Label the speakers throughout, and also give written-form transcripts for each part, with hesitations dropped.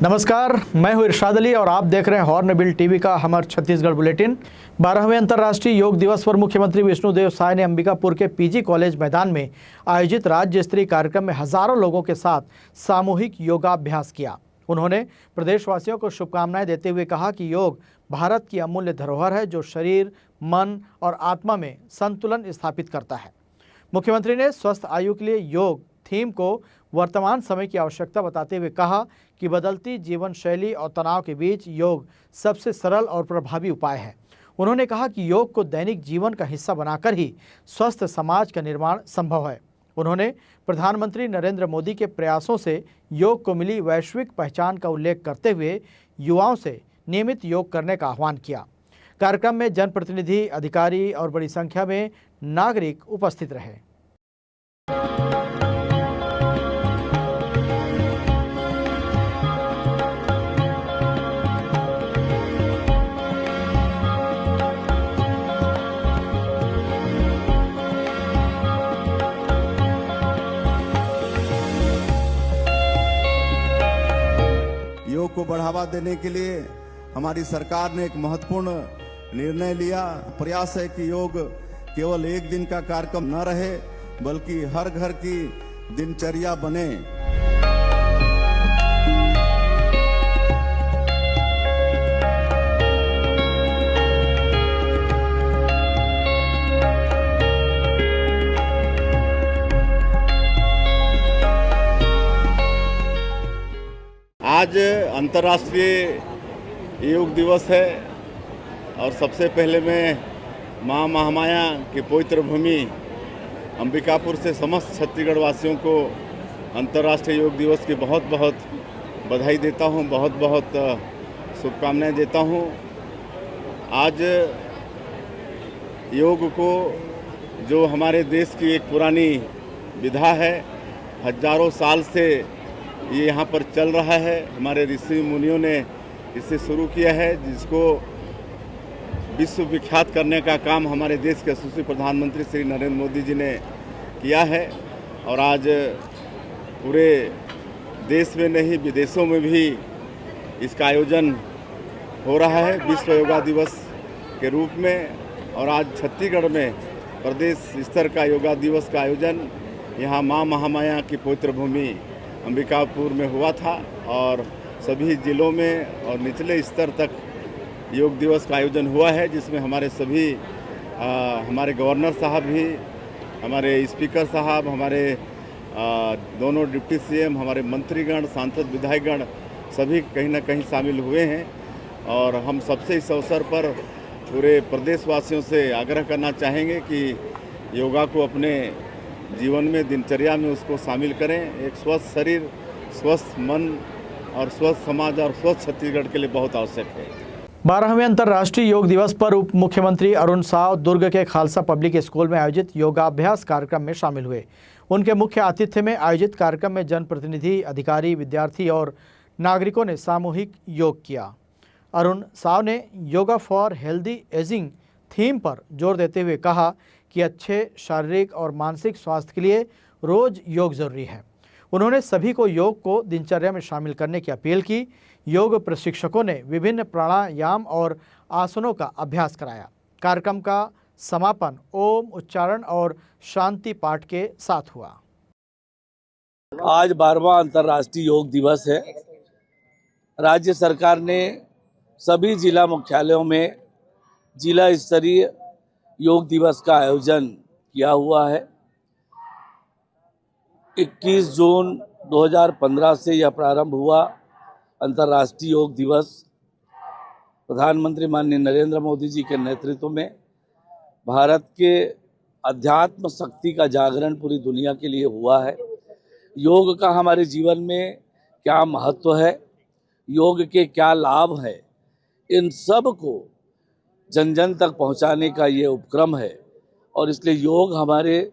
Speaker 1: नमस्कार, मैं हूं इरशाद अली और आप देख रहे हैं हॉर्नबिल टीवी का हमर छत्तीसगढ़ बुलेटिन। 12वें अंतर्राष्ट्रीय योग दिवस पर मुख्यमंत्री विष्णुदेव साय ने अंबिकापुर के पीजी कॉलेज मैदान में आयोजित राज्य स्तरीय कार्यक्रम में हजारों लोगों के साथ सामूहिक योगाभ्यास किया। उन्होंने प्रदेशवासियों को शुभकामनाएं देते हुए कहा कि योग भारत की अमूल्य धरोहर है जो शरीर, मन और आत्मा में संतुलन स्थापित करता है। मुख्यमंत्री ने स्वस्थ आयु के लिए योग थीम को वर्तमान समय की आवश्यकता बताते हुए कहा कि बदलती जीवन शैली और तनाव के बीच योग सबसे सरल और प्रभावी उपाय है। उन्होंने कहा कि योग को दैनिक जीवन का हिस्सा बनाकर ही स्वस्थ समाज का निर्माण संभव है। उन्होंने प्रधानमंत्री नरेंद्र मोदी के प्रयासों से योग को मिली वैश्विक पहचान का उल्लेख करते हुए युवाओं से नियमित योग करने का आह्वान किया। कार्यक्रम में जनप्रतिनिधि, अधिकारी और बड़ी संख्या में नागरिक उपस्थित रहे।
Speaker 2: योग को बढ़ावा देने के लिए हमारी सरकार ने एक महत्वपूर्ण निर्णय लिया। प्रयास है कि योग केवल एक दिन का कार्यक्रम न रहे बल्कि हर घर की दिनचर्या बने। आज अंतर्राष्ट्रीय योग दिवस है और सबसे पहले मैं मां महामाया की पवित्र भूमि अंबिकापुर से समस्त छत्तीसगढ़ वासियों को अंतर्राष्ट्रीय योग दिवस की बहुत बहुत बधाई देता हूं, बहुत बहुत शुभकामनाएं देता हूं। आज योग को जो हमारे देश की एक पुरानी विधा है, हजारों साल से ये यहाँ पर चल रहा है। हमारे ऋषि मुनियों ने इसे शुरू किया है, जिसको विश्व विख्यात करने का काम हमारे देश के यशस्वी प्रधानमंत्री श्री नरेंद्र मोदी जी ने किया है। और आज पूरे देश में नहीं, विदेशों में भी इसका आयोजन हो रहा है विश्व योगा दिवस के रूप में। और आज छत्तीसगढ़ में प्रदेश स्तर का योगा दिवस का आयोजन यहाँ माँ महामाया की पवित्र भूमि अंबिकापुर में हुआ था और सभी जिलों में और निचले स्तर तक योग दिवस का आयोजन हुआ है, जिसमें हमारे सभी हमारे गवर्नर साहब भी, हमारे स्पीकर साहब, हमारे दोनों डिप्टी सीएम, हमारे मंत्रीगण, सांसद, विधायकगण सभी कहीं ना कहीं शामिल हुए हैं। और हम सबसे इस अवसर पर पूरे प्रदेशवासियों से आग्रह करना चाहेंगे कि योगा को अपने जीवन में, दिनचर्या में उसको शामिल करें। एक स्वस्थ शरीर, स्वस्थ मन और स्वस्थ समाज और स्वस्थ छत्तीसगढ़ के लिए बहुत आवश्यक है।
Speaker 1: 12वें अंतर्राष्ट्रीय योग दिवस पर उप मुख्यमंत्री अरुण साव दुर्ग के खालसा पब्लिक स्कूल में आयोजित योगाभ्यास कार्यक्रम में शामिल हुए। उनके मुख्य आतिथ्य में आयोजित कार्यक्रम में जनप्रतिनिधि, अधिकारी, विद्यार्थी और नागरिकों ने सामूहिक योग किया। अरुण साव ने yoga for healthy ageing theme पर जोर देते हुए कहा कि अच्छे शारीरिक और मानसिक स्वास्थ्य के लिए रोज योग जरूरी है। उन्होंने सभी को योग को दिनचर्या में शामिल करने की अपील की। योग प्रशिक्षकों ने विभिन्न प्राणायाम और आसनों का अभ्यास कराया। कार्यक्रम का समापन ओम उच्चारण और शांति पाठ के साथ हुआ।
Speaker 3: आज 12वां अंतर्राष्ट्रीय योग दिवस है। राज्य सरकार ने सभी जिला मुख्यालयों में जिला स्तरीय योग दिवस का आयोजन किया हुआ है। 21 जून 2015 से यह प्रारंभ हुआ अंतर्राष्ट्रीय योग दिवस। प्रधानमंत्री माननीय नरेंद्र मोदी जी के नेतृत्व में भारत के अध्यात्म शक्ति का जागरण पूरी दुनिया के लिए हुआ है। योग का हमारे जीवन में क्या महत्व है, योग के क्या लाभ है, इन सब को जन जन तक पहुंचाने का ये उपक्रम है। और इसलिए योग हमारे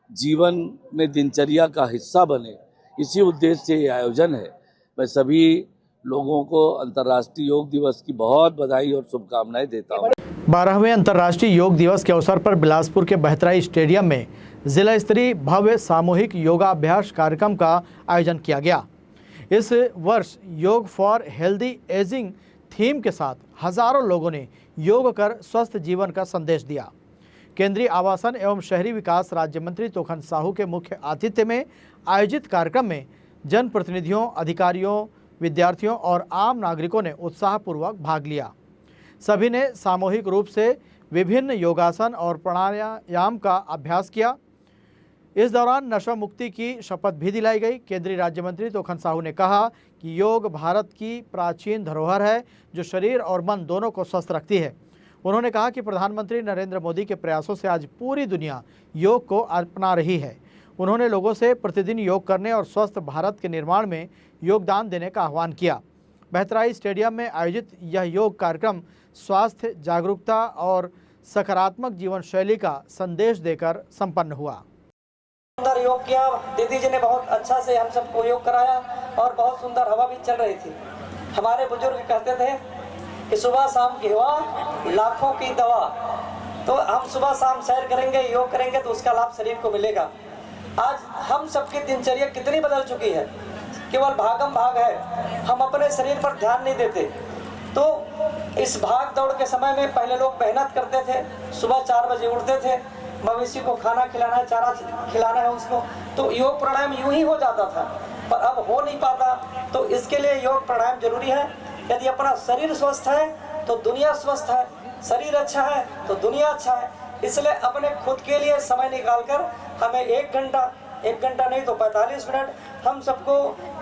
Speaker 3: जीवन में दिनचर्या का हिस्सा बने, इसी उद्देश्य से ये आयोजन है। मैं सभी लोगों को अंतर्राष्ट्रीय योग दिवस की बहुत बधाई और शुभकामनाएं देता हूँ।
Speaker 1: 12वें अंतर्राष्ट्रीय योग दिवस के अवसर पर बिलासपुर के बहतराई स्टेडियम में जिला स्तरीय भव्य सामूहिक योगाभ्यास कार्यक्रम का आयोजन किया गया। इस वर्ष योग फॉर हेल्दी एजिंग थीम के साथ हजारों लोगों ने योग कर स्वस्थ जीवन का संदेश दिया। केंद्रीय आवासन एवं शहरी विकास राज्य मंत्री तोखन साहू के मुख्य आतिथ्य में आयोजित कार्यक्रम में जनप्रतिनिधियों, अधिकारियों, विद्यार्थियों और आम नागरिकों ने उत्साहपूर्वक भाग लिया। सभी ने सामूहिक रूप से विभिन्न योगासन और प्राणायाम का अभ्यास किया। इस दौरान नशा मुक्ति की शपथ भी दिलाई गई। केंद्रीय राज्य मंत्री तोखन साहू ने कहा कि योग भारत की प्राचीन धरोहर है जो शरीर और मन दोनों को स्वस्थ रखती है। उन्होंने कहा कि प्रधानमंत्री नरेंद्र मोदी के प्रयासों से आज पूरी दुनिया योग को अपना रही है। उन्होंने लोगों से प्रतिदिन योग करने और स्वस्थ भारत के निर्माण में योगदान देने का आह्वान किया। बहतराई स्टेडियम में आयोजित यह योग कार्यक्रम स्वास्थ्य, जागरूकता और सकारात्मक जीवन शैली का संदेश देकर संपन्न हुआ।
Speaker 4: सुंदर योग किया, दीदी जी ने बहुत अच्छा से हम सबको योग कराया और बहुत सुंदर हवा भी चल रही थी। हमारे बुजुर्ग कहते थे कि सुबह शाम की हवा लाखों की दवा। तो हम सुबह शाम सैर करेंगे, योग करेंगे तो उसका लाभ शरीर को मिलेगा। आज हम सबकी दिनचर्या कितनी बदल चुकी है, केवल भागम भाग है, हम अपने शरीर पर ध्यान नहीं देते। तो इस भाग दौड़ के समय में पहले लोग मेहनत करते थे, सुबह 4 बजे उठते थे, मवेशी को खाना खिलाना है, चारा खिलाना है उसको, तो योग प्राणायाम यूं ही हो जाता था, पर अब हो नहीं पाता। तो इसके लिए योग प्राणायाम जरूरी है। यदि अपना शरीर स्वस्थ है तो दुनिया स्वस्थ है, शरीर अच्छा है तो दुनिया अच्छा है। इसलिए अपने खुद के लिए समय निकालकर हमें 1 घंटा नहीं तो 45 मिनट हम सबको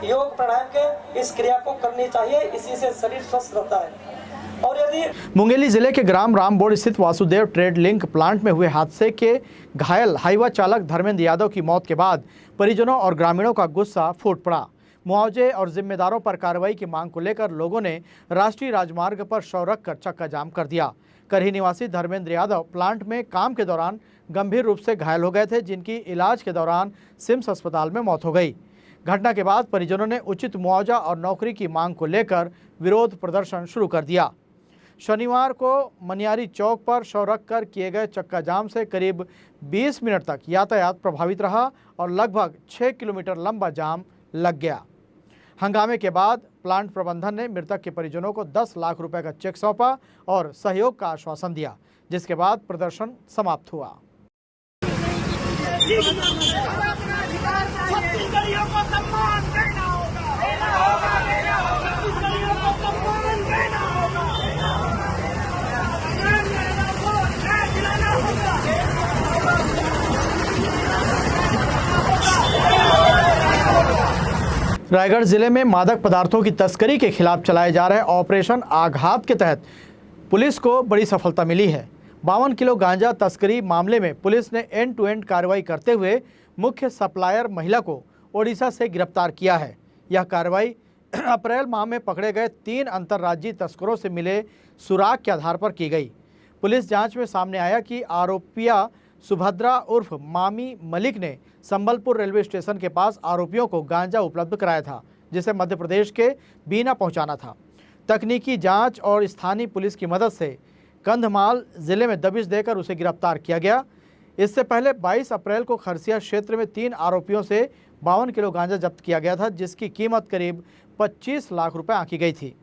Speaker 4: योग प्राणायाम के इस क्रिया को करनी चाहिए। इसी से शरीर स्वस्थ रहता है। और यदि
Speaker 1: मुंगेली जिले के ग्राम रामबोड़ स्थित वासुदेव ट्रेड लिंक प्लांट में हुए हादसे के घायल हाईवा चालक धर्मेंद्र यादव की मौत के बाद परिजनों और ग्रामीणों का गुस्सा फूट पड़ा। मुआवजे और जिम्मेदारों पर कार्रवाई की मांग को लेकर लोगों ने राष्ट्रीय राजमार्ग पर शव रखकर चक्का जाम कर दिया। करही निवासी धर्मेंद्र यादव प्लांट में काम के दौरान गंभीर रूप से घायल हो गए थे, जिनकी इलाज के दौरान सिम्स अस्पताल में मौत हो गई। घटना के बाद परिजनों ने उचित मुआवजा और नौकरी की मांग को लेकर विरोध प्रदर्शन शुरू कर दिया। शनिवार को मनियारी चौक पर शव रखकर किए गए चक्का जाम से करीब 20 मिनट तक यातायात प्रभावित रहा और लगभग 6 किलोमीटर लंबा जाम लग गया। हंगामे के बाद प्लांट प्रबंधन ने मृतक के परिजनों को 10 लाख रुपए का चेक सौंपा और सहयोग का आश्वासन दिया, जिसके बाद प्रदर्शन समाप्त हुआ। रायगढ़ जिले में मादक पदार्थों की तस्करी के खिलाफ चलाए जा रहे ऑपरेशन आघात के तहत पुलिस को बड़ी सफलता मिली है। 52 किलो गांजा तस्करी मामले में पुलिस ने एंड टू एंड कार्रवाई करते हुए मुख्य सप्लायर महिला को ओडिशा से गिरफ्तार किया है। यह कार्रवाई अप्रैल माह में पकड़े गए 3 अंतर्राज्यीय तस्करों से मिले सुराग के आधार पर की गई। पुलिस जांच में सामने आया कि आरोपिया सुभद्रा उर्फ मामी मलिक ने संबलपुर रेलवे स्टेशन के पास आरोपियों को गांजा उपलब्ध कराया था, जिसे मध्य प्रदेश के बीना पहुंचाना था। तकनीकी जांच और स्थानीय पुलिस की मदद से कंधमाल जिले में दबिश देकर उसे गिरफ्तार किया गया। इससे पहले 22 अप्रैल को खरसिया क्षेत्र में 3 आरोपियों से 52 किलो गांजा जब्त किया गया था, जिसकी कीमत करीब 25 लाख रुपए आंकी गई थी।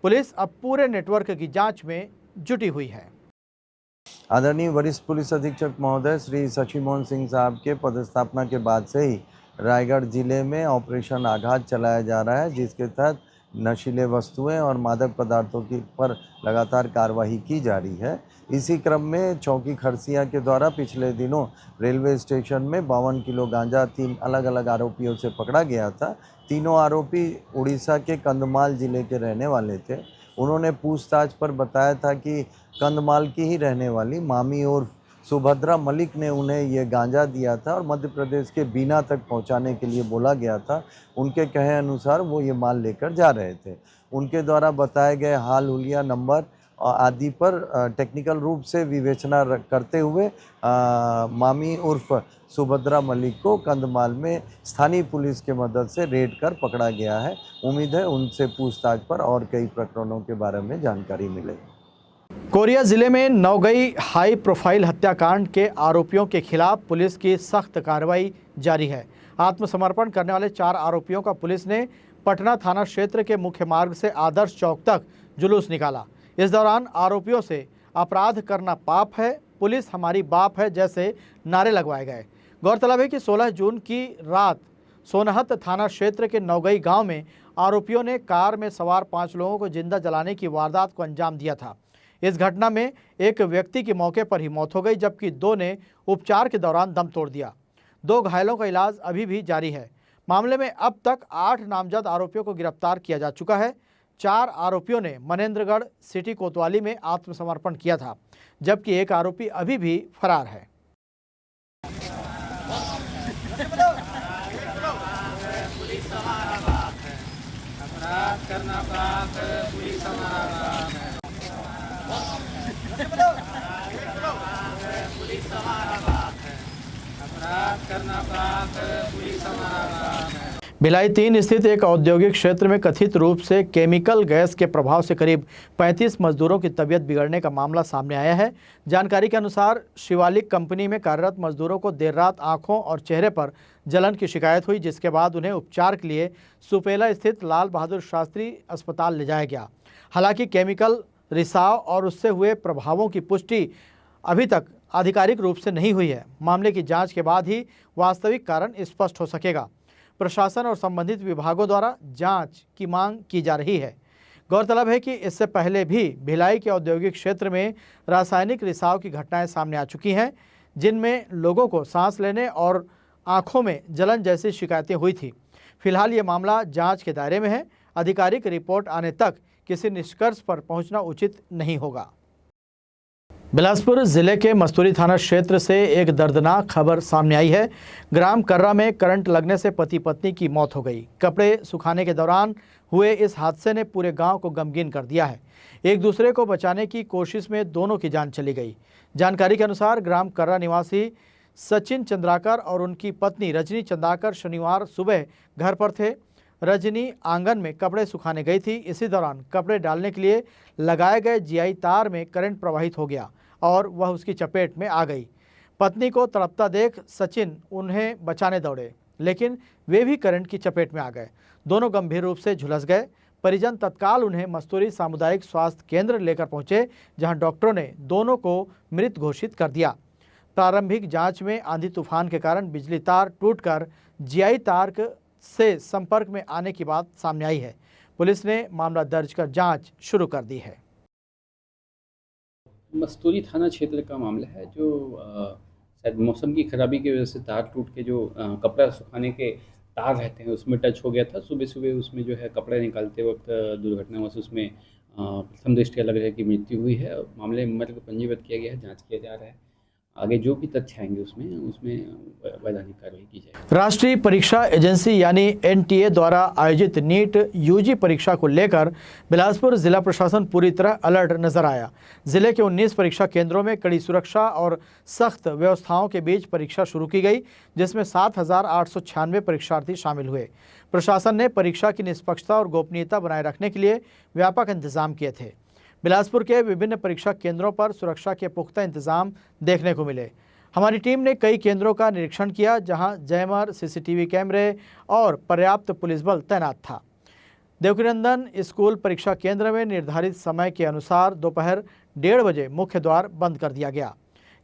Speaker 1: पुलिस अब पूरे नेटवर्क की जांच में जुटी हुई है।
Speaker 5: आदरणीय वरिष्ठ पुलिस अधीक्षक महोदय श्री शशि मोहन सिंह साहब के पदस्थापना के बाद से ही रायगढ़ जिले में ऑपरेशन आघात चलाया जा रहा है, जिसके तहत नशीले वस्तुएं और मादक पदार्थों की पर लगातार कार्रवाई की जा रही है। इसी क्रम में चौकी खरसिया के द्वारा पिछले दिनों रेलवे स्टेशन में 52 किलो गांजा 3 अलग अलग आरोपियों से पकड़ा गया था। तीनों आरोपी उड़ीसा के कंधमाल जिले के रहने वाले थे। उन्होंने पूछताछ पर बताया था कि कंधमाल की ही रहने वाली मामी और सुभद्रा मलिक ने उन्हें ये गांजा दिया था और मध्य प्रदेश के बीना तक पहुंचाने के लिए बोला गया था। उनके कहे अनुसार वो ये माल लेकर जा रहे थे। उनके द्वारा बताए गए हाल हुलिया नंबर आदि पर टेक्निकल रूप से विवेचना करते हुए मामी उर्फ सुभद्रा मलिक को कंधमाल में स्थानीय पुलिस के मदद से रेड कर पकड़ा गया है। उम्मीद है उनसे पूछताछ पर और कई प्रकरणों के बारे में जानकारी मिलेगी।
Speaker 1: कोरिया जिले में नौगई हाई प्रोफाइल हत्याकांड के आरोपियों के खिलाफ पुलिस की सख्त कार्रवाई जारी है। आत्मसमर्पण करने वाले 4 आरोपियों का पुलिस ने पटना थाना क्षेत्र के मुख्य मार्ग से आदर्श चौक तक जुलूस निकाला। इस दौरान आरोपियों से अपराध करना पाप है, पुलिस हमारी बाप है जैसे नारे लगवाए गए। गौरतलब है कि 16 जून की रात सोनहत थाना क्षेत्र के नौगई गांव में आरोपियों ने कार में सवार 5 लोगों को जिंदा जलाने की वारदात को अंजाम दिया था। इस घटना में एक व्यक्ति की मौके पर ही मौत हो गई, जबकि 2 ने उपचार के दौरान दम तोड़ दिया। 2 घायलों का इलाज अभी भी जारी है। मामले में अब तक 8 नामजद आरोपियों को गिरफ्तार किया जा चुका है। 4 आरोपियों ने मनेंद्रगढ़ सिटी कोतवाली में आत्मसमर्पण किया था, जबकि एक आरोपी अभी भी फरार है। भिलाई 3 स्थित एक औद्योगिक क्षेत्र में कथित रूप से केमिकल गैस के प्रभाव से करीब 35 मजदूरों की तबीयत बिगड़ने का मामला सामने आया है। जानकारी के अनुसार शिवालिक कंपनी में कार्यरत मजदूरों को देर रात आंखों और चेहरे पर जलन की शिकायत हुई, जिसके बाद उन्हें उपचार के लिए सुपेला स्थित लाल बहादुर शास्त्री अस्पताल ले जाया गया। हालांकि केमिकल रिसाव और उससे हुए प्रभावों की पुष्टि अभी तक आधिकारिक रूप से नहीं हुई है। मामले की जांच के बाद ही वास्तविक कारण स्पष्ट हो सकेगा। प्रशासन और संबंधित विभागों द्वारा जांच की मांग की जा रही है। गौरतलब है कि इससे पहले भी भिलाई के औद्योगिक क्षेत्र में रासायनिक रिसाव की घटनाएं सामने आ चुकी हैं, जिनमें लोगों को सांस लेने और आंखों में जलन जैसी शिकायतें हुई थी। फिलहाल ये मामला जांच के दायरे में है। आधिकारिक रिपोर्ट आने तक किसी निष्कर्ष पर पहुंचना उचित नहीं होगा। बिलासपुर जिले के मस्तूरी थाना क्षेत्र से एक दर्दनाक खबर सामने आई है। ग्राम कर्रा में करंट लगने से पति पत्नी की मौत हो गई। कपड़े सुखाने के दौरान हुए इस हादसे ने पूरे गांव को गमगीन कर दिया है। एक दूसरे को बचाने की कोशिश में दोनों की जान चली गई। जानकारी के अनुसार ग्राम कर्रा निवासी सचिन चंद्राकर और उनकी पत्नी रजनी चंद्राकर शनिवार सुबह घर पर थे। रजनी आंगन में कपड़े सुखाने गई थी। इसी दौरान कपड़े डालने के लिए लगाए गए जीआई तार में करंट प्रवाहित हो गया और वह उसकी चपेट में आ गई। पत्नी को तड़पता देख सचिन उन्हें बचाने दौड़े, लेकिन वे भी करंट की चपेट में आ गए। दोनों गंभीर रूप से झुलस गए। परिजन तत्काल उन्हें मस्तूरी सामुदायिक स्वास्थ्य केंद्र लेकर पहुंचे, जहां डॉक्टरों ने दोनों को मृत घोषित कर दिया। प्रारंभिक जांच में आंधी तूफान के कारण बिजली तार टूटकर जीआई तार से संपर्क में आने की बात सामने आई है। पुलिस ने मामला दर्ज कर जांच शुरू कर दी है।
Speaker 6: मस्तूरी थाना क्षेत्र का मामला है, जो शायद मौसम की खराबी की वजह से तार टूट के जो कपड़ा सुखाने के तार रहते हैं उसमें टच हो गया था। सुबह सुबह उसमें जो है कपड़े निकालते वक्त दुर्घटनावश उसमें प्रथम दृष्टया लग रहा है कि मृत्यु हुई है। मामले में मृत को पंजीबद्ध किया गया है, जांच किया जा रहा है। आगे जो भी तथ्य आएंगे उसमें वैधानिक कार्रवाई की जाएगी।
Speaker 1: राष्ट्रीय परीक्षा एजेंसी यानी एनटीए द्वारा आयोजित नीट यूजी परीक्षा को लेकर बिलासपुर जिला प्रशासन पूरी तरह अलर्ट नजर आया। जिले के 19 परीक्षा केंद्रों में कड़ी सुरक्षा और सख्त व्यवस्थाओं के बीच परीक्षा शुरू की गई, जिसमें 7,896 परीक्षार्थी शामिल हुए। प्रशासन ने परीक्षा की निष्पक्षता और गोपनीयता बनाए रखने के लिए व्यापक इंतजाम किए थे। बिलासपुर के विभिन्न परीक्षा केंद्रों पर सुरक्षा के पुख्ता इंतजाम देखने को मिले। हमारी टीम ने कई केंद्रों का निरीक्षण किया, जहां जैमर, सीसीटीवी कैमरे और पर्याप्त पुलिस बल तैनात था। देवकीनंदन स्कूल परीक्षा केंद्र में निर्धारित समय के अनुसार दोपहर 1:30 बजे मुख्य द्वार बंद कर दिया गया।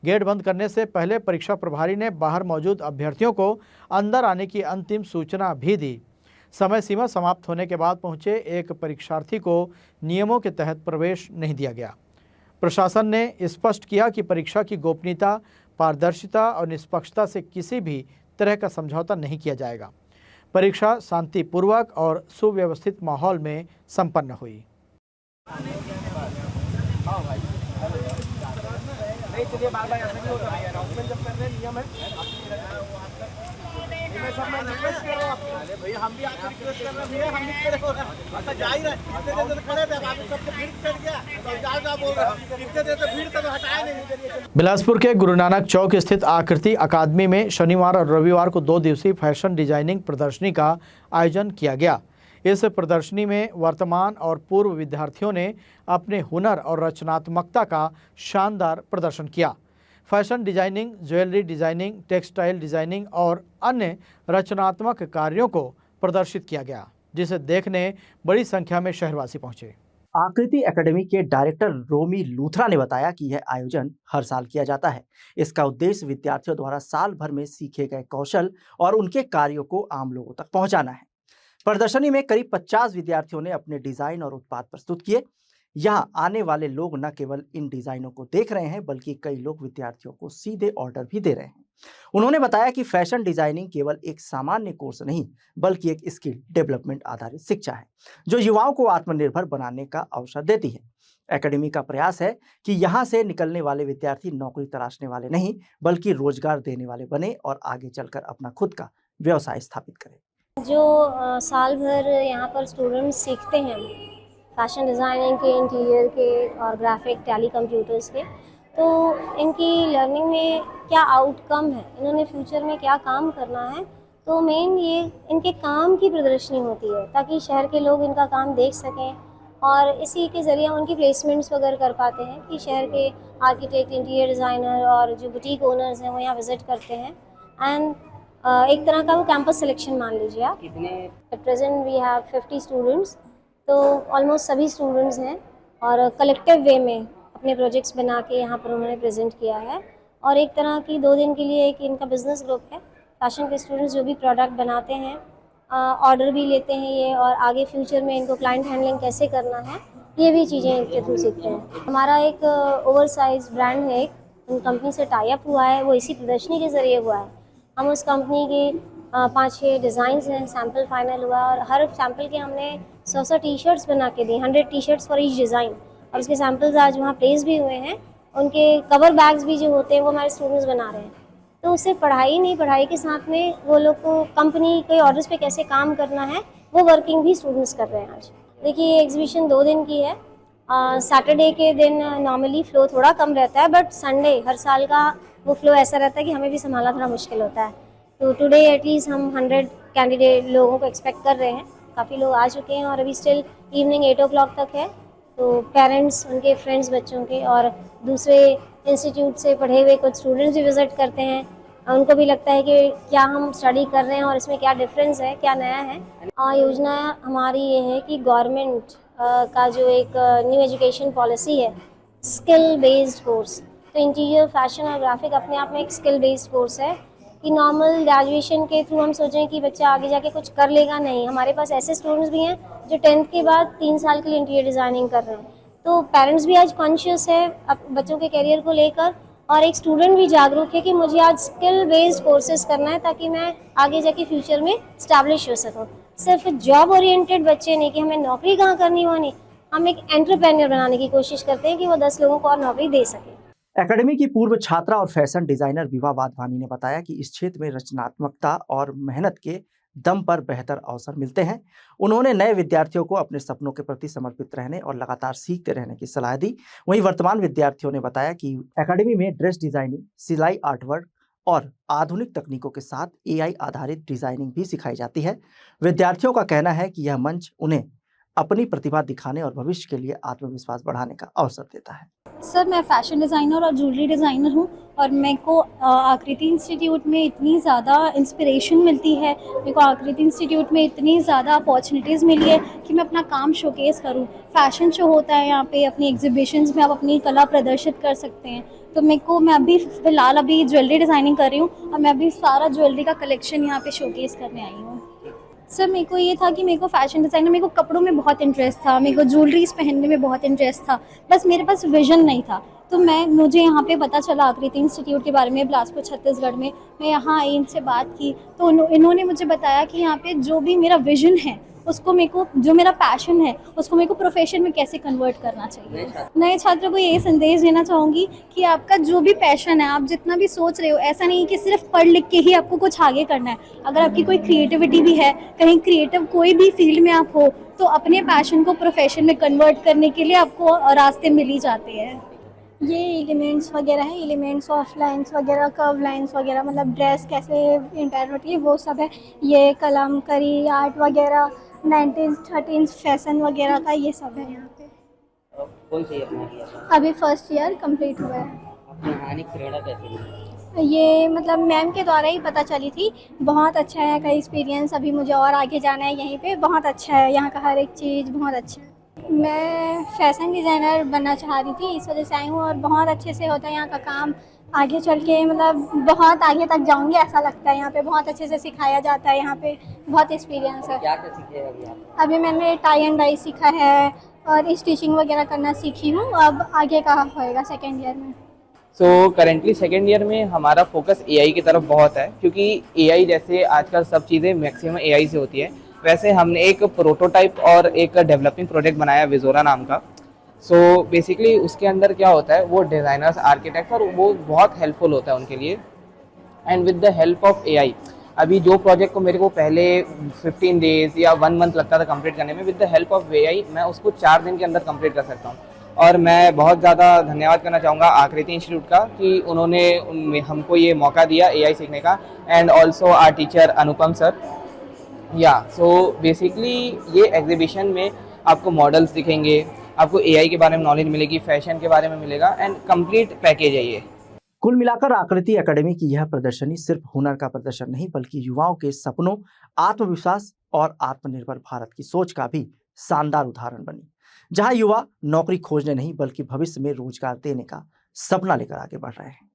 Speaker 1: गेट बंद करने से पहले परीक्षा प्रभारी ने बाहर मौजूद अभ्यर्थियों को अंदर आने की अंतिम सूचना भी दी। समय सीमा समाप्त होने के बाद पहुंचे एक परीक्षार्थी को नियमों के तहत प्रवेश नहीं दिया गया। प्रशासन ने स्पष्ट किया कि परीक्षा की गोपनीयता, पारदर्शिता और निष्पक्षता से किसी भी तरह का समझौता नहीं किया जाएगा। परीक्षा शांतिपूर्वक और सुव्यवस्थित माहौल में संपन्न हुई। बिलासपुर के गुरु नानक चौक स्थित आकृति अकादमी में शनिवार और रविवार को 2 दिवसीय फैशन डिजाइनिंग प्रदर्शनी का आयोजन किया गया। इस प्रदर्शनी में वर्तमान और पूर्व विद्यार्थियों ने अपने हुनर और रचनात्मकता का शानदार प्रदर्शन किया। Fashion designing, jewellery designing, textile designing और अन्य रचनात्मक कार्यों को प्रदर्शित किया गया। जिसे देखने बड़ी संख्या में शहरवासी पहुंचे।
Speaker 7: आकृति एकेडमी के डायरेक्टर रोमी लूथरा ने बताया कि यह आयोजन हर साल किया जाता है। इसका उद्देश्य विद्यार्थियों द्वारा साल भर में सीखे गए कौशल और उनके कार्यों को आम लोगों तक पहुंचाना है। प्रदर्शनी में करीब 50 विद्यार्थियों ने अपने डिजाइन और उत्पाद प्रस्तुत किए। यहाँ आने वाले लोग न केवल इन डिजाइनों को देख रहे हैं, बल्कि कई लोग विद्यार्थियों को सीधे ऑर्डर भी दे रहे हैं। उन्होंने बताया कि फैशन डिजाइनिंग केवल एक सामान्य कोर्स नहीं, बल्कि एक स्किल डेवलपमेंट आधारित शिक्षा है, जो युवाओं को आत्मनिर्भर बनाने का अवसर देती है। एकेडमी का प्रयास है कि यहाँ से निकलने वाले विद्यार्थी नौकरी तलाशने वाले नहीं, बल्कि रोजगार देने वाले बने और आगे चलकर अपना खुद का व्यवसाय स्थापित करें।
Speaker 8: जो साल भर यहाँ पर स्टूडेंट्स सीखते हैं फैशन डिज़ाइनिंग के, इंटीरियर के और ग्राफिक, टैली, कंप्यूटर्स के, तो इनकी लर्निंग में क्या आउटकम है, इन्होंने फ्यूचर में क्या काम करना है, तो मेन ये इनके काम की प्रदर्शनी होती है ताकि शहर के लोग इनका काम देख सकें और इसी के ज़रिए उनकी प्लेसमेंट्स वगैरह कर पाते हैं कि शहर के आर्किटेक्ट, इंटीरियर डिज़ाइनर और जो बुटीक ओनर्स हैं वो यहाँ विज़िट करते हैं। एंड एक तरह का वो कैंपस सिलेक्शन मान लीजिए आप। At present we have 50 students, तो ऑलमोस्ट सभी स्टूडेंट्स हैं और कलेक्टिव वे में अपने प्रोजेक्ट्स बना के यहाँ पर उन्होंने प्रेजेंट किया है। और एक तरह की 2 दिन के लिए एक इनका बिजनेस ग्रुप है। फैशन के स्टूडेंट्स जो भी प्रोडक्ट बनाते हैं, ऑर्डर भी लेते हैं ये, और आगे फ्यूचर में इनको क्लाइंट हैंडलिंग कैसे करना है ये भी चीज़ें इनके थ्रू सीखते हैं। हमारा एक ओवरसाइज ब्रांड है, एक उन कंपनी से टाई अप हुआ है, वो इसी प्रदर्शनी के ज़रिए हुआ है। हम उस कंपनी के 5-6 डिज़ाइंस हैं, सैम्पल फाइनल हुआ और हर सैम्पल के हमने 100 टी शर्ट्स बना के दी, 100 T shirts for each design, और उसके सैम्पल्स आज वहाँ प्लेस भी हुए हैं। उनके कवर बैग्स भी जो होते हैं वो हमारे स्टूडेंट्स बना रहे हैं। तो उससे पढ़ाई नहीं, पढ़ाई के साथ में वो लोग को कंपनी के ऑर्डर्स पे कैसे काम करना है वो वर्किंग भी स्टूडेंट्स कर रहे हैं आज। देखिए ये एग्जीबिशन 2 दिन की है। सैटरडे के दिन नॉर्मली फ़्लो थोड़ा कम रहता है, बट संडे हर साल का वो फ़्लो ऐसा रहता है कि हमें भी संभालना थोड़ा मुश्किल होता है। तो टुडे एटलीस्ट हम 100 कैंडिडेट लोगों को एक्सपेक्ट कर रहे हैं। काफ़ी लोग आ चुके हैं और अभी स्टिल इवनिंग 8 o'clock तक है। तो पेरेंट्स, उनके फ्रेंड्स बच्चों के और दूसरे इंस्टीट्यूट से पढ़े हुए कुछ स्टूडेंट्स भी विज़िट करते हैं। उनको भी लगता है कि क्या हम स्टडी कर रहे हैं और इसमें क्या डिफरेंस है, क्या नया है। योजना हमारी ये है कि गवर्नमेंट का जो एक न्यू एजुकेशन पॉलिसी है, स्किल बेस्ड कोर्स, तो इंटीरियर, फैशन और ग्राफिक अपने आप में एक स्किल बेस्ड कोर्स है कि नॉर्मल ग्रेजुएशन के थ्रू हम सोचें कि बच्चा आगे जाके कुछ कर लेगा, नहीं। हमारे पास ऐसे स्टूडेंट्स भी हैं जो 10th के बाद 3 साल के लिए इंटीरियर डिज़ाइनिंग कर रहे हैं। तो पेरेंट्स भी आज कॉन्शियस है बच्चों के करियर को लेकर, और एक स्टूडेंट भी जागरूक है कि मुझे आज स्किल बेस्ड कोर्सेज करना है ताकि मैं आगे जाके फ्यूचर में स्टैब्लिश हो सकूँ। सिर्फ जॉब ओरिएंटेड बच्चे नहीं कि हमें नौकरी कहाँ करनी हो, नहीं, हम एक एंटरप्रेन्योर बनाने की कोशिश करते हैं कि वो 10 लोगों को और नौकरी दे सके।
Speaker 7: एकेडमी की पूर्व छात्रा और फैशन डिजाइनर विभा वाधवानी ने बताया कि इस क्षेत्र में रचनात्मकता और मेहनत के दम पर बेहतर अवसर मिलते हैं। उन्होंने नए विद्यार्थियों को अपने सपनों के प्रति समर्पित रहने और लगातार सीखते रहने की सलाह दी। वहीं वर्तमान विद्यार्थियों ने बताया कि एकेडमी में ड्रेस डिजाइनिंग, सिलाई, आर्टवर्क और आधुनिक तकनीकों के साथ AI आधारित डिजाइनिंग भी सिखाई जाती है। विद्यार्थियों का कहना है कि यह मंच उन्हें अपनी प्रतिभा दिखाने और भविष्य के लिए आत्मविश्वास बढ़ाने का अवसर देता है।
Speaker 9: सर, मैं फ़ैशन डिज़ाइनर और ज्वेलरी डिज़ाइनर हूँ और मेरे को आकृति इंस्टीट्यूट में इतनी ज़्यादा इंस्पिरेशन मिलती है, मेरे को आकृति इंस्टीट्यूट में इतनी ज़्यादा अपॉर्चुनिटीज़ मिली है कि मैं अपना काम शोकेस करूँ। फ़ैशन शो होता है यहाँ पे, अपनी एग्जीबिशंस में आप अपनी कला प्रदर्शित कर सकते हैं। तो मैं अभी फ़िलहाल अभी ज्वेलरी डिज़ाइनिंग कर रही हूँ और मैं अभी सारा ज्वेलरी का कलेक्शन यहाँ पे शोकेस करने आई हूँ। सर, मेरे को ये था कि मेरे को फ़ैशन डिज़ाइनर, मेरे को कपड़ों में बहुत इंटरेस्ट था, मेरे को ज्वेलरीज पहनने में बहुत इंटरेस्ट था, बस मेरे पास विज़न नहीं था। तो मुझे यहाँ पे पता चला आकृति इंस्टीट्यूट के बारे में, बिलासपुर छत्तीसगढ़ में। मैं यहाँ आई, इनसे बात की तो इन्होंने मुझे बताया कि यहाँ पे जो भी मेरा विज़न है उसको जो मेरा पैशन है उसको मेरे को प्रोफेशन में कैसे कन्वर्ट करना चाहिए। नए छात्रों को ये संदेश देना चाहूँगी कि आपका जो भी पैशन है, आप जितना भी सोच रहे हो, ऐसा नहीं कि सिर्फ पढ़ लिख के ही आपको कुछ आगे करना है। अगर आपकी कोई क्रिएटिविटी भी है, कहीं क्रिएटिव कोई भी फील्ड में आप हो, तो अपने पैशन को प्रोफेशन में कन्वर्ट करने के लिए आपको रास्ते मिल ही जाते हैं। ये एलिमेंट्स वगैरह है, एलिमेंट्स ऑफ लाइंस वगैरह, कर्व लाइंस वगैरह, मतलब ड्रेस कैसे इंटायर होती है वो सब है। ये कलमकारी आर्ट वगैरह, 19th 13th फैशन वगैरह का ये सब है यहाँ पे।
Speaker 10: कौन सी अपना किया?
Speaker 9: अभी फर्स्ट ईयर कंप्लीट हुआ है।
Speaker 10: अपनी कहानी की प्रेरणा कैसे मिली?
Speaker 9: ये मतलब मैम के द्वारा ही पता चली थी। बहुत अच्छा है यहाँ का एक्सपीरियंस, अभी मुझे और आगे जाना है यहीं पे। बहुत अच्छा है यहाँ का हर एक चीज़, बहुत अच्छा है। मैं फैशन डिज़ाइनर बनना चाह रही थी, इस वजह से आई हूँ। और बहुत अच्छे से होता है यहाँ का काम, आगे चल के मतलब बहुत आगे तक जाऊँगी ऐसा लगता है। यहाँ पे बहुत अच्छे से सिखाया जाता है, यहाँ पे बहुत एक्सपीरियंस है।
Speaker 4: क्या क्या सीखे अभी आप?
Speaker 9: अभी मैंने टाई एंड डाई सीखा है और स्टिचिंग वगैरह करना सीखी हूँ। अब आगे का होएगा सेकेंड ईयर में।
Speaker 10: सो करेंटली सेकेंड ईयर में हमारा फोकस एआई की तरफ बहुत है, क्योंकि एआई जैसे आजकल सब चीज़ें मैक्सिमम एआई से होती है। वैसे हमने एक प्रोटोटाइप और एक डेवलपिंग प्रोजेक्ट बनाया विजोरा नाम का। सो बेसिकली उसके अंदर क्या होता है, वो डिज़ाइनर्स, आर्किटेक्ट्स, और वो बहुत हेल्पफुल होता है उनके लिए। And with the help of AI, अभी जो प्रोजेक्ट को मेरे को पहले 15 डेज या 1 मंथ लगता था कंप्लीट करने में, with the help of AI मैं उसको 4 दिन के अंदर कंप्लीट कर सकता हूँ। और मैं बहुत ज़्यादा धन्यवाद करना चाहूँगा आकृति इंस्टीट्यूट का कि उन्होंने हमको ये मौका दिया एआई सीखने का, and also our teacher Anupam sir. या सो बेसिकली ये एग्जीबिशन में आपको मॉडल्स दिखेंगे, आपको एआई के बारे में नॉलेज मिलेगी, फैशन के बारे में मिलेगा, एंड कंप्लीट पैकेज है ये।
Speaker 7: कुल मिलाकर आकृति एकेडमी की यह प्रदर्शनी सिर्फ हुनर का प्रदर्शन नहीं, बल्कि युवाओं के सपनों, आत्मविश्वास और आत्मनिर्भर भारत की सोच का भी शानदार उदाहरण बनी, जहां युवा नौकरी खोजने नहीं बल्कि भविष्य में रोजगार देने का सपना लेकर आगे बढ़ रहे हैं।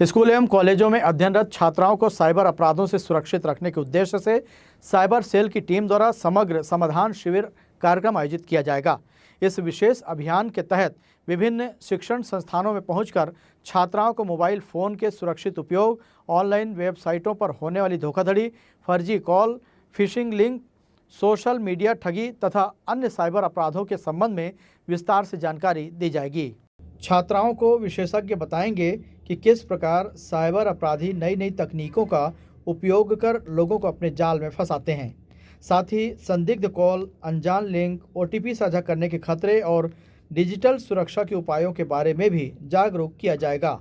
Speaker 1: स्कूल एवं कॉलेजों में अध्ययनरत छात्राओं को साइबर अपराधों से सुरक्षित रखने के उद्देश्य से साइबर सेल की टीम द्वारा समग्र समाधान शिविर कार्यक्रम आयोजित किया जाएगा। इस विशेष अभियान के तहत विभिन्न शिक्षण संस्थानों में पहुंचकर छात्राओं को मोबाइल फ़ोन के सुरक्षित उपयोग, ऑनलाइन वेबसाइटों पर होने वाली धोखाधड़ी, फर्जी call, phishing link, social media ठगी तथा अन्य साइबर अपराधों के संबंध में विस्तार से जानकारी दी जाएगी। छात्राओं को विशेषज्ञ बताएंगे कि किस प्रकार साइबर अपराधी नई नई तकनीकों का उपयोग कर लोगों को अपने जाल में फंसाते हैं। साथ ही संदिग्ध कॉल, अनजान लिंक, ओटीपी साझा करने के खतरे और डिजिटल सुरक्षा के उपायों के बारे में भी जागरूक किया जाएगा।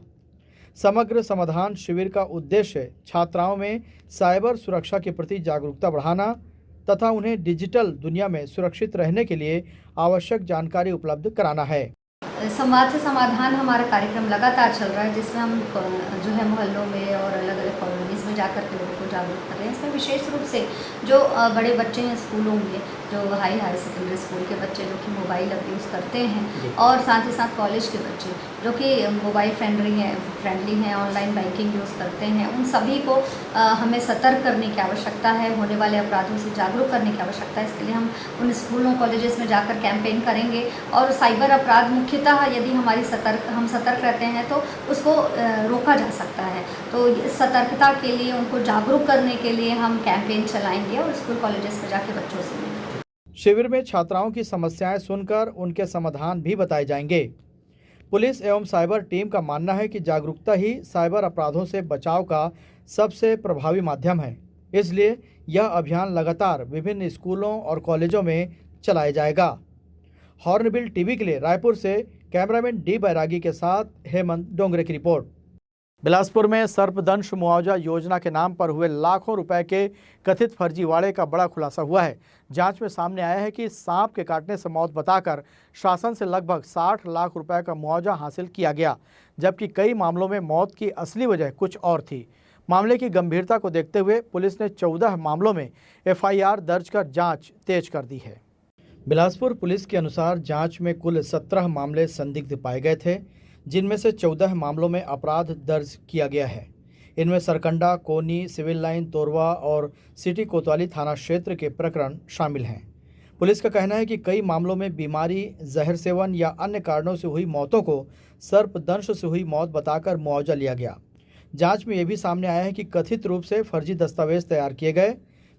Speaker 1: समग्र समाधान शिविर का उद्देश्य छात्राओं में साइबर सुरक्षा के प्रति जागरूकता बढ़ाना तथा उन्हें डिजिटल दुनिया में सुरक्षित रहने के लिए आवश्यक जानकारी उपलब्ध कराना है।
Speaker 11: संवाद से समाधान हमारा कार्यक्रम लगातार चल रहा है, जिसमें हम जो है मोहल्लों में और अलग अलग कॉलोनीज़ में जाकर के लोगों को जागरूक कर रहे हैं। इसमें विशेष रूप से जो बड़े बच्चे हैं स्कूलों में, जो हाई सेकेंडरी स्कूल के बच्चे जो कि मोबाइल अब्यूज़ करते हैं, और साथ ही साथ कॉलेज के बच्चे जो कि मोबाइल फ्रेंडली हैं, ऑनलाइन बैंकिंग यूज़ करते हैं, उन सभी को हमें सतर्क करने की आवश्यकता है, होने वाले अपराधों से जागरूक करने की आवश्यकता है। इसके लिए हम उन स्कूलों कॉलेजेस में जाकर कैंपेन करेंगे। और साइबर अपराध मुख्यतः यदि हम सतर्क रहते हैं तो उसको रोका जा सकता है। तो इस सतर्कता के लिए उनको जागरूक करने के लिए हम कैंपेन चलाएंगे और स्कूल कॉलेजेस में जाके बच्चों से मिलेंगे।
Speaker 1: शिविर में छात्राओं की समस्याएं सुनकर उनके समाधान भी बताए जाएंगे। पुलिस एवं साइबर टीम का मानना है कि जागरूकता ही साइबर अपराधों से बचाव का सबसे प्रभावी माध्यम है। इसलिए यह अभियान लगातार विभिन्न स्कूलों और कॉलेजों में चलाया जाएगा। हॉर्नबिल टीवी के लिए रायपुर से कैमरामैन डी बैरागी के साथ हेमंत डोंगरे की रिपोर्ट। बिलासपुर में सर्पदंश मुआवजा योजना के नाम पर हुए लाखों रुपए के कथित फर्जीवाड़े का बड़ा खुलासा हुआ है। जांच में सामने आया है कि सांप के काटने से मौत बताकर शासन से लगभग 60 लाख रुपए का मुआवजा हासिल किया गया, जबकि कई मामलों में मौत की असली वजह कुछ और थी। मामले की गंभीरता को देखते हुए पुलिस ने 14 मामलों में एफआईआर दर्ज कर जाँच तेज कर दी है। बिलासपुर पुलिस के अनुसार जांच में कुल 17 मामले संदिग्ध पाए गए थे, जिनमें से 14 मामलों में अपराध दर्ज किया गया है। इनमें सरकंडा, कोनी, सिविल लाइन, तोरवा और सिटी कोतवाली थाना क्षेत्र के प्रकरण शामिल हैं। पुलिस का कहना है कि कई मामलों में बीमारी, जहर सेवन या अन्य कारणों से हुई मौतों को सर्पदंश से हुई मौत बताकर मुआवजा लिया गया। जांच में यह भी सामने आया है कि कथित रूप से फर्जी दस्तावेज तैयार किए गए,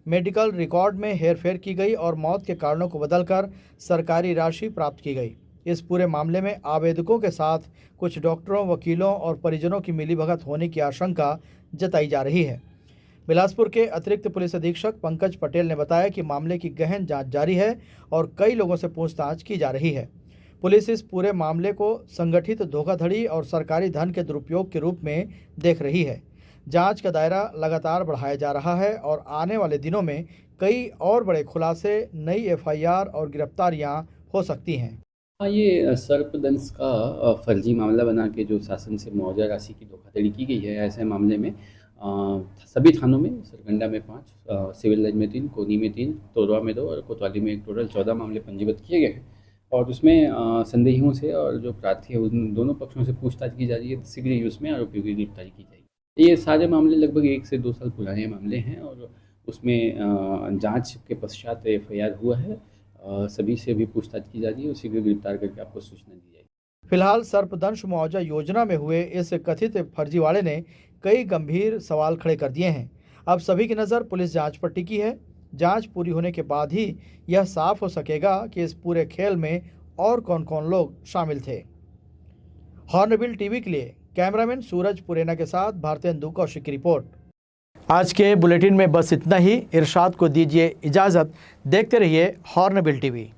Speaker 1: मेडिकल रिकॉर्ड में हेरफेर की गई और मौत के कारणों को बदलकर सरकारी राशि प्राप्त की गई। इस पूरे मामले में आवेदकों के साथ कुछ डॉक्टरों, वकीलों और परिजनों की मिलीभगत होने की आशंका जताई जा रही है। बिलासपुर के अतिरिक्त पुलिस अधीक्षक पंकज पटेल ने बताया कि मामले की गहन जांच जारी है और कई लोगों से पूछताछ की जा रही है। पुलिस इस पूरे मामले को संगठित धोखाधड़ी और सरकारी धन के दुरुपयोग के रूप में देख रही है। जांच का दायरा लगातार बढ़ाया जा रहा है और आने वाले दिनों में कई और बड़े खुलासे, नई एफआईआर और गिरफ्तारियां हो सकती हैं।
Speaker 6: हाँ, ये सर्पदंश का फर्जी मामला बना के जो शासन से मुआवजा राशि की धोखाधड़ी की गई है, ऐसे मामले में सभी थानों में सरगंडा में 5, सिविल लाइन में 3, कोनी में 3, तोरवा में 2 और कोतवाली में एक टोटल 14 मामले पंजीबद्ध किए गए हैं। और उसमें संदेहियों से और जो प्रार्थी है उन दोनों पक्षों से पूछताछ की जा रही है। शीघ्र ही उसमें आरोपियों की गिरफ्तारी की जाएगी। ये सारे मामले लगभग 1 से 2 साल पुराने मामले हैं और उसमें जांच के पश्चात एफआईआर हुआ है। सभी से भी पूछताछ की जा रही है और शीघ्र गिरफ्तार करके आपको सूचना दी जाएगी।
Speaker 1: फिलहाल सर्पदंश मुआवजा योजना में हुए इस कथित फर्जीवाड़े ने कई गंभीर सवाल खड़े कर दिए हैं। अब सभी की नज़र पुलिस जांच पर टिकी है। जांच पूरी होने के बाद ही यह साफ हो सकेगा कि इस पूरे खेल में और कौन कौन लोग शामिल थे। हॉर्नबिल टीवी के लिए कैमरामैन सूरज पुरेना के साथ भारतेंदु कौशिक की रिपोर्ट। आज के बुलेटिन में बस इतना ही। इरशाद को दीजिए इजाज़त। देखते रहिए हॉर्नबिल टीवी।